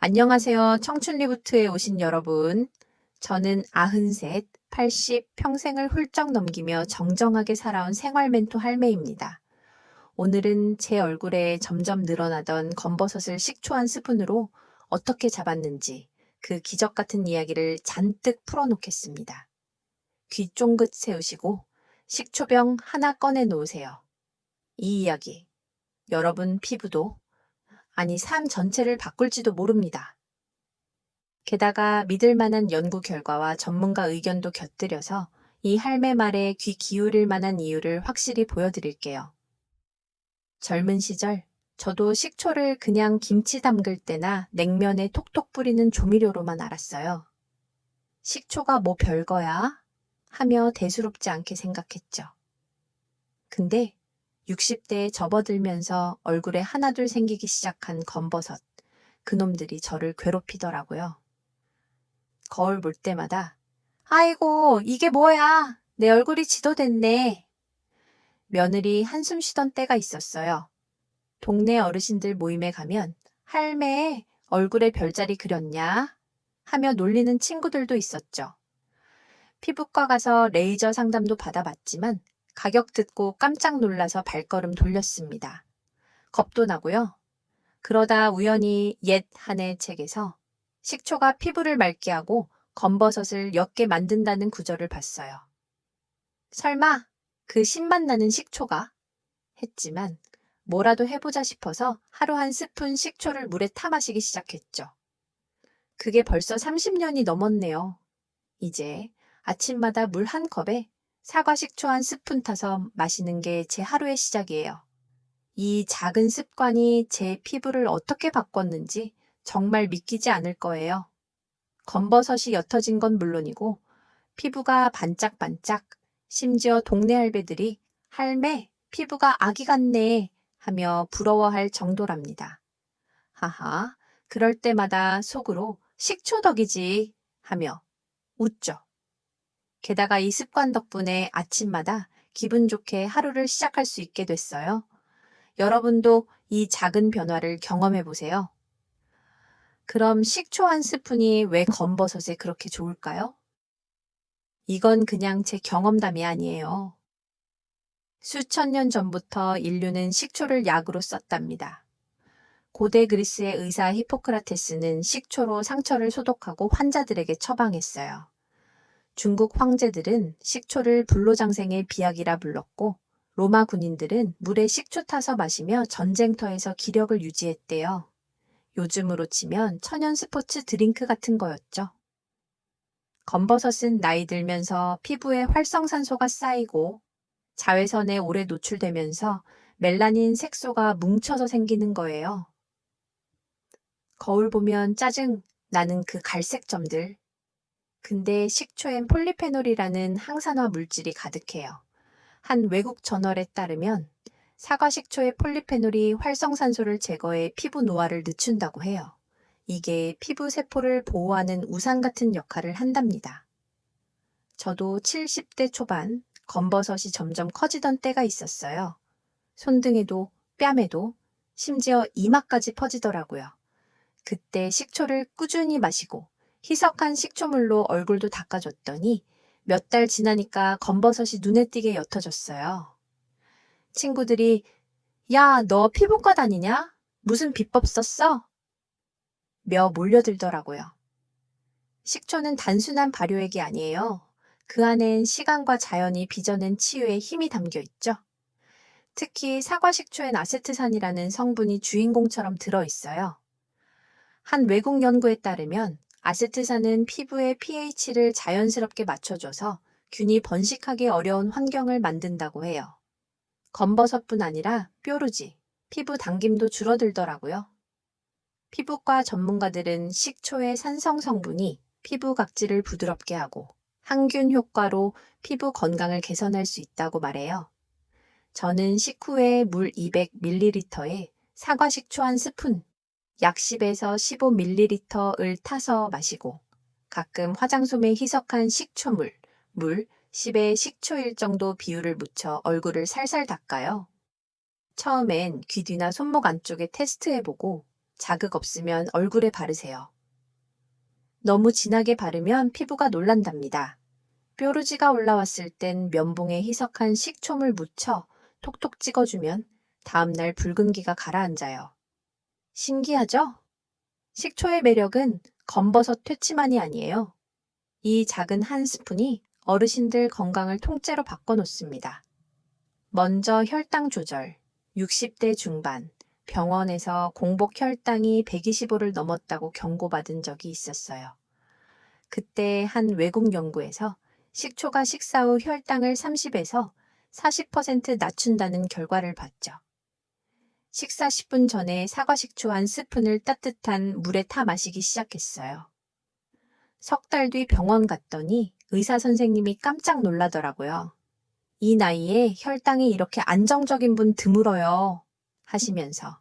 안녕하세요. 청춘리부트에 오신 여러분. 저는 93, 80 평생을 훌쩍 넘기며 정정하게 살아온 생활 멘토 할매입니다. 오늘은 제 얼굴에 점점 늘어나던 검버섯을 식초 한 스푼으로 어떻게 잡았는지 그 기적 같은 이야기를 잔뜩 풀어놓겠습니다. 귀 쫑긋 세우시고 식초병 하나 꺼내 놓으세요. 이 이야기, 여러분 피부도, 아니 삶 전체를 바꿀지도 모릅니다. 게다가 믿을 만한 연구 결과와 전문가 의견도 곁들여서 이 할매 말에 귀 기울일 만한 이유를 확실히 보여드릴게요. 젊은 시절 저도 식초를 그냥 김치 담글 때나 냉면에 톡톡 뿌리는 조미료로만 알았어요. 식초가 뭐 별거야? 하며 대수롭지 않게 생각했죠. 근데 60대에 접어들면서 얼굴에 하나둘 생기기 시작한 검버섯, 그놈들이 저를 괴롭히더라고요. 거울 볼 때마다 아이고 이게 뭐야, 내 얼굴이 지도됐네. 며느리 한숨 쉬던 때가 있었어요. 동네 어르신들 모임에 가면 할매 얼굴에 별자리 그렸냐 하며 놀리는 친구들도 있었죠. 피부과 가서 레이저 상담도 받아봤지만 가격 듣고 깜짝 놀라서 발걸음 돌렸습니다. 겁도 나고요. 그러다 우연히 옛 한 해 책에서 식초가 피부를 맑게 하고 검버섯을 옅게 만든다는 구절을 봤어요. 설마 그 신맛 나는 식초가? 했지만 뭐라도 해보자 싶어서 하루 한 스푼 식초를 물에 타 마시기 시작했죠. 그게 벌써 30년이 넘었네요. 이제 아침마다 물 한 컵에 사과 식초 한 스푼 타서 마시는 게 제 하루의 시작이에요. 이 작은 습관이 제 피부를 어떻게 바꿨는지 정말 믿기지 않을 거예요. 검버섯이 옅어진 건 물론이고 피부가 반짝반짝, 심지어 동네 할배들이 할매, 피부가 아기 같네 하며 부러워할 정도랍니다. 하하, 그럴 때마다 속으로 식초덕이지 하며 웃죠. 게다가 이 습관 덕분에 아침마다 기분 좋게 하루를 시작할 수 있게 됐어요. 여러분도 이 작은 변화를 경험해 보세요. 그럼 식초 한 스푼이 왜 검버섯에 그렇게 좋을까요? 이건 그냥 제 경험담이 아니에요. 수천 년 전부터 인류는 식초를 약으로 썼답니다. 고대 그리스의 의사 히포크라테스는 식초로 상처를 소독하고 환자들에게 처방했어요. 중국 황제들은 식초를 불로장생의 비약이라 불렀고, 로마 군인들은 물에 식초 타서 마시며 전쟁터에서 기력을 유지했대요. 요즘으로 치면 천연 스포츠 드링크 같은 거였죠. 검버섯은 나이 들면서 피부에 활성산소가 쌓이고 자외선에 오래 노출되면서 멜라닌 색소가 뭉쳐서 생기는 거예요. 거울 보면 짜증 나는 그 갈색 점들. 근데 식초엔 폴리페놀이라는 항산화 물질이 가득해요. 한 외국 저널에 따르면 사과 식초의 폴리페놀이 활성산소를 제거해 피부 노화를 늦춘다고 해요. 이게 피부 세포를 보호하는 우산 같은 역할을 한답니다. 저도 70대 초반 검버섯이 점점 커지던 때가 있었어요. 손등에도 뺨에도 심지어 이마까지 퍼지더라고요. 그때 식초를 꾸준히 마시고 희석한 식초물로 얼굴도 닦아줬더니 몇 달 지나니까 검버섯이 눈에 띄게 옅어졌어요. 친구들이 야, 너 피부과 다니냐? 무슨 비법 썼어? 며 몰려들더라고요. 식초는 단순한 발효액이 아니에요. 그 안엔 시간과 자연이 빚어낸 치유의 힘이 담겨 있죠. 특히 사과 식초엔 아세트산이라는 성분이 주인공처럼 들어있어요. 한 외국 연구에 따르면 아세트산은 피부의 pH를 자연스럽게 맞춰줘서 균이 번식하기 어려운 환경을 만든다고 해요. 검버섯뿐 아니라 뾰루지, 피부 당김도 줄어들더라고요. 피부과 전문가들은 식초의 산성 성분이 피부 각질을 부드럽게 하고 항균 효과로 피부 건강을 개선할 수 있다고 말해요. 저는 식후에 물 200ml에 사과 식초 한 스푼, 약 10에서 15ml를 타서 마시고 가끔 화장솜에 희석한 식초물, 물 10에 식초 1 정도 비율을 묻혀 얼굴을 살살 닦아요. 처음엔 귀 뒤나 손목 안쪽에 테스트해보고 자극 없으면 얼굴에 바르세요. 너무 진하게 바르면 피부가 놀란답니다. 뾰루지가 올라왔을 땐 면봉에 희석한 식초물 묻혀 톡톡 찍어주면 다음날 붉은기가 가라앉아요. 신기하죠? 식초의 매력은 검버섯 퇴치만이 아니에요. 이 작은 한 스푼이 어르신들 건강을 통째로 바꿔놓습니다. 먼저 혈당 조절. 60대 중반, 병원에서 공복 혈당이 125를 넘었다고 경고받은 적이 있었어요. 그때 한 외국 연구에서 식초가 식사 후 혈당을 30에서 40% 낮춘다는 결과를 봤죠. 식사 10분 전에 사과식초 한 스푼을 따뜻한 물에 타 마시기 시작했어요. 석 달 뒤 병원 갔더니 의사 선생님이 깜짝 놀라더라고요. 이 나이에 혈당이 이렇게 안정적인 분 드물어요. 하시면서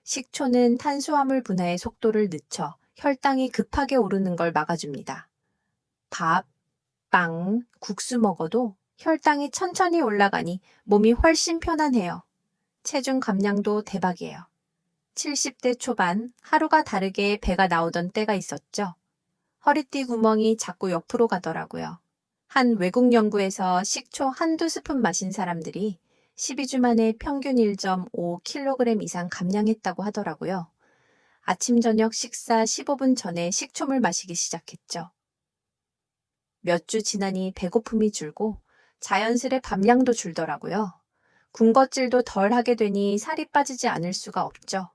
식초는 탄수화물 분해의 속도를 늦춰 혈당이 급하게 오르는 걸 막아줍니다. 밥, 빵, 국수 먹어도 혈당이 천천히 올라가니 몸이 훨씬 편안해요. 체중 감량도 대박이에요. 70대 초반 하루가 다르게 배가 나오던 때가 있었죠. 허리띠 구멍이 자꾸 옆으로 가더라고요. 한 외국 연구에서 식초 한두 스푼 마신 사람들이 12주 만에 평균 1.5kg 이상 감량했다고 하더라고요. 아침 저녁 식사 15분 전에 식초물 마시기 시작했죠. 몇 주 지나니 배고픔이 줄고 자연스레 밥량도 줄더라고요. 군것질도 덜 하게 되니 살이 빠지지 않을 수가 없죠.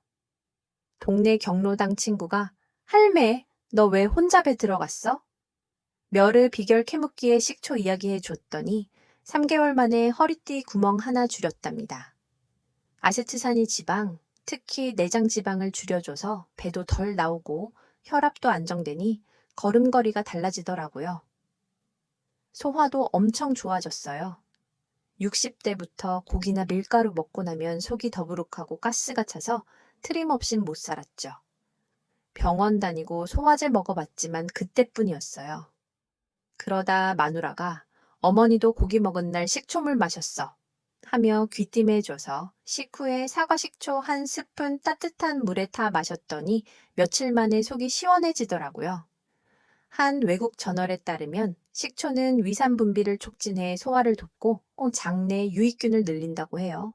동네 경로당 친구가 할매, 너 왜 혼자 배 들어갔어? 멸의 비결 캐묻기에 식초 이야기해 줬더니 3개월 만에 허리띠 구멍 하나 줄였답니다. 아세트산이 지방, 특히 내장 지방을 줄여줘서 배도 덜 나오고 혈압도 안정되니 걸음걸이가 달라지더라고요. 소화도 엄청 좋아졌어요. 60대부터 고기나 밀가루 먹고 나면 속이 더부룩하고 가스가 차서 트림없이 못 살았죠. 병원 다니고 소화제 먹어봤지만 그때뿐이었어요. 그러다 마누라가 어머니도 고기 먹은 날 식초물 마셨어 하며 귀띔해줘서 식후에 사과식초 한 스푼 따뜻한 물에 타 마셨더니 며칠 만에 속이 시원해지더라고요. 한 외국 저널에 따르면 식초는 위산 분비를 촉진해 소화를 돕고 장내 유익균을 늘린다고 해요.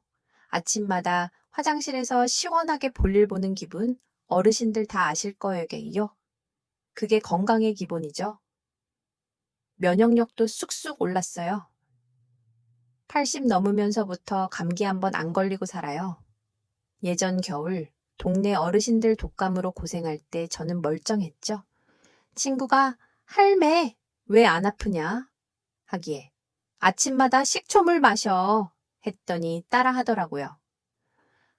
아침마다 화장실에서 시원하게 볼일 보는 기분 어르신들 다 아실 거예요. 그게 건강의 기본이죠. 면역력도 쑥쑥 올랐어요. 80 넘으면서부터 감기 한번 안 걸리고 살아요. 예전 겨울 동네 어르신들 독감으로 고생할 때 저는 멀쩡했죠. 친구가 할매 왜 안 아프냐 하기에 아침마다 식초물 마셔 했더니 따라 하더라고요.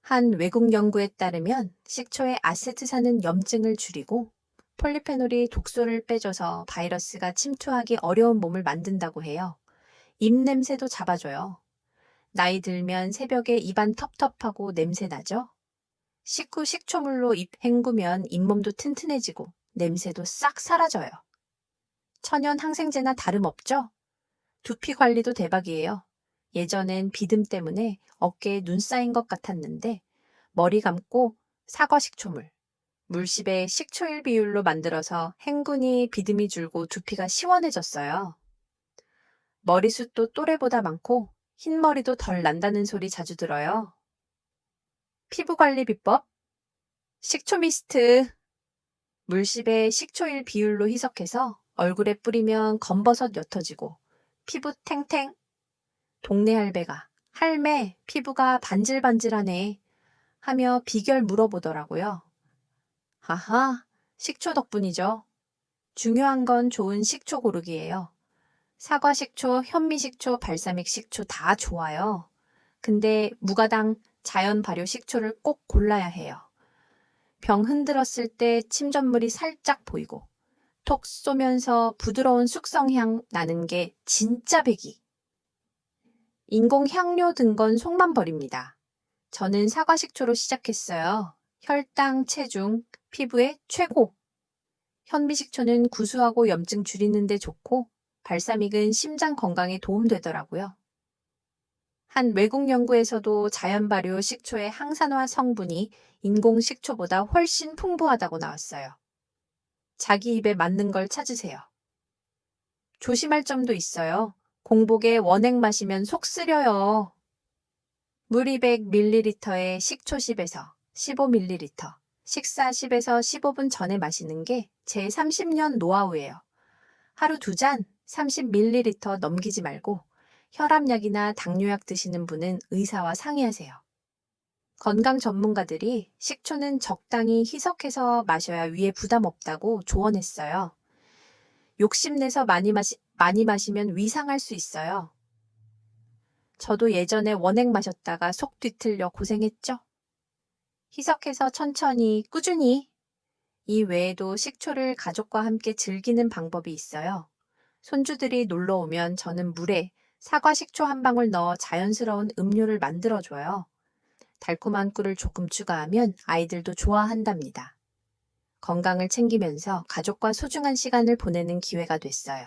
한 외국 연구에 따르면 식초의 아세트산은 염증을 줄이고 폴리페놀이 독소를 빼줘서 바이러스가 침투하기 어려운 몸을 만든다고 해요. 입냄새도 잡아줘요. 나이 들면 새벽에 입안 텁텁하고 냄새 나죠? 식후 식초물로 입 헹구면 잇몸도 튼튼해지고 냄새도 싹 사라져요. 천연 항생제나 다름없죠? 두피 관리도 대박이에요. 예전엔 비듬 때문에 어깨에 눈 쌓인 것 같았는데 머리 감고 사과 식초물, 물십에 식초일 비율로 만들어서 헹구니 비듬이 줄고 두피가 시원해졌어요. 머리숱도 또래보다 많고 흰머리도 덜 난다는 소리 자주 들어요. 피부관리 비법? 식초 미스트. 물십에 식초일 비율로 희석해서 얼굴에 뿌리면 검버섯 옅어지고 피부 탱탱. 동네 할배가 할매 피부가 반질반질하네 하며 비결 물어보더라고요. 하하, 식초 덕분이죠. 중요한 건 좋은 식초 고르기예요. 사과 식초, 현미 식초, 발사믹 식초 다 좋아요. 근데 무가당 자연 발효 식초를 꼭 골라야 해요. 병 흔들었을 때 침전물이 살짝 보이고 톡 쏘면서 부드러운 숙성향 나는 게 진짜 백이. 인공 향료 든 건 속만 버립니다. 저는 사과 식초로 시작했어요. 혈당, 체중, 피부에 최고. 현미 식초는 구수하고 염증 줄이는 데 좋고 발사믹은 심장 건강에 도움되더라고요. 한 외국 연구에서도 자연 발효 식초의 항산화 성분이 인공 식초보다 훨씬 풍부하다고 나왔어요. 자기 입에 맞는 걸 찾으세요. 조심할 점도 있어요. 공복에 원액 마시면 속 쓰려요. 물 200ml에 식초 10에서 15ml, 식사 10에서 15분 전에 마시는 게 제 30년 노하우예요. 하루 2잔 30ml 넘기지 말고 혈압약이나 당뇨약 드시는 분은 의사와 상의하세요. 건강 전문가들이 식초는 적당히 희석해서 마셔야 위에 부담 없다고 조언했어요. 욕심내서 많이 마시면 위 상할 수 있어요. 저도 예전에 원액 마셨다가 속 뒤틀려 고생했죠. 희석해서 천천히, 꾸준히. 이 외에도 식초를 가족과 함께 즐기는 방법이 있어요. 손주들이 놀러 오면 저는 물에 사과 식초 한 방울 넣어 자연스러운 음료를 만들어줘요. 달콤한 꿀을 조금 추가하면 아이들도 좋아한답니다. 건강을 챙기면서 가족과 소중한 시간을 보내는 기회가 됐어요.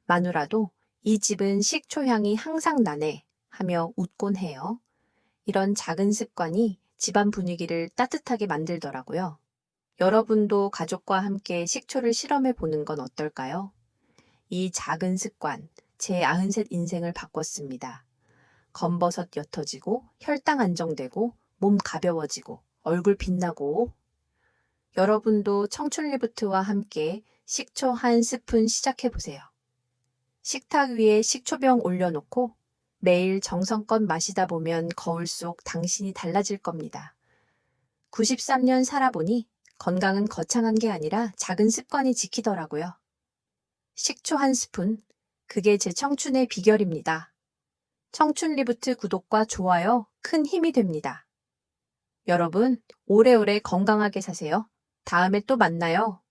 마누라도 이 집은 식초 향이 항상 나네 하며 웃곤 해요. 이런 작은 습관이 집안 분위기를 따뜻하게 만들더라고요. 여러분도 가족과 함께 식초를 실험해 보는 건 어떨까요? 이 작은 습관, 제 93 인생을 바꿨습니다. 검버섯 옅어지고, 혈당 안정되고, 몸 가벼워지고, 얼굴 빛나고. 여러분도 청춘리부트와 함께 식초 한 스푼 시작해보세요. 식탁 위에 식초병 올려놓고 매일 정성껏 마시다 보면 거울 속 당신이 달라질 겁니다. 93년 살아보니 건강은 거창한 게 아니라 작은 습관이 지키더라고요. 식초 한 스푼, 그게 제 청춘의 비결입니다. 청춘리부트 구독과 좋아요, 큰 힘이 됩니다. 여러분, 오래오래 건강하게 사세요. 다음에 또 만나요.